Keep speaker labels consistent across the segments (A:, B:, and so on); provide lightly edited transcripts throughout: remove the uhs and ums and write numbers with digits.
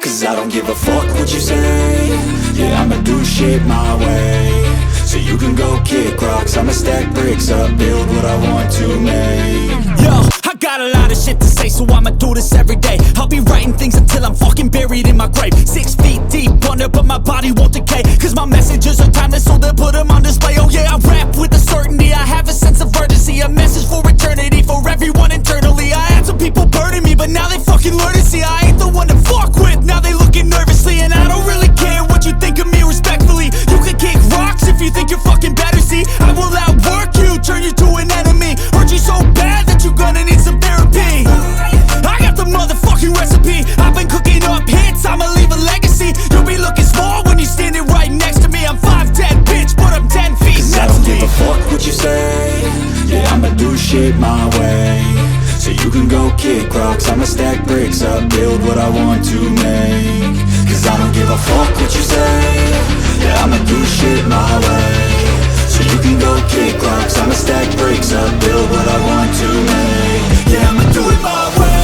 A: Cause I don't give a fuck what you say. Yeah, I'ma do shit my way. So you can go kick rocks, I'ma stack bricks up, build what I want to make.
B: Yo, I got a lot of shit to say, so I'ma do this every day. I'll be writing things until I'm fucking buried in my grave. 6 feet deep under, but my body won't decay. Cause my messages are timeless, so they'll put them on display. Oh yeah, I rap with a certainty, I have a sense of urgency. A message for eternity, for everyone internally. I had some people burning me, but now they fucking learn to see I ain't the one to fuck with, now they looking nervously. And I don't really care what you think of me, respectfully. You can kick rocks if you think you're fucking better, see. I will outwork you, turn you to an enemy. Hurt you so bad that you're gonna need some therapy. I got the motherfucking recipe. I've been cooking up hits, I'ma leave a legacy. You'll be looking small when you're standing right next to me. I'm 5'10", bitch, but I'm 10 feet
A: next to me. Cause I don't give a fuck what you say. Yeah, I'ma do shit my way. So you can go kick rocks, I'ma stack bricks up, build what I want to make. Cause I don't give a fuck what you say. Yeah, I'ma do shit my way. So you can go kick rocks, I'ma stack bricks up, build what I want to make. Yeah, I'ma do it my way.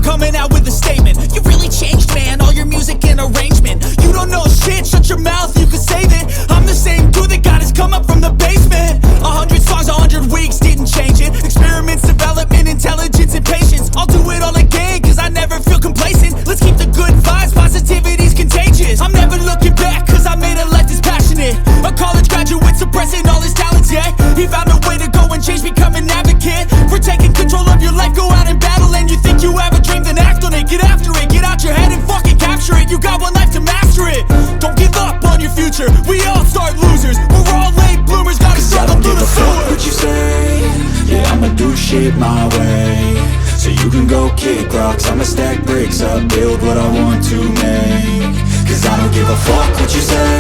B: Coming out with a statement. You really changed, man, all your music and arrangement. You don't know shit, shut your mouth, you can save it. I'm the same dude that got his come up from the basement. 100 songs, 100 weeks, didn't change it. Experiments, development, intelligence, and patience. I'll do it all again, cause I never feel complacent. Let's keep the good vibes, positivity's contagious. I'm never looking back, cause I made a life that's passionate. A college graduate suppressing all his talents, yeah. He found a way to go and change, become an advocate. For taking control of your life, go out and battle. And you think you have a dream, then act on it. Get after it, get out your head and fucking capture it. You got one life to master it. Don't give up on your future, we all start losers. We're all late bloomers, gotta struggle through the sewer.
A: What you say? Yeah, I'ma do shit my way. So you can go kick rocks, I'ma stack bricks up, build what I want to make. Cause I don't give a fuck what you say.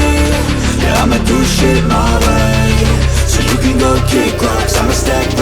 A: Yeah, I'ma do shit my way. So you can go kick rocks, I'ma stack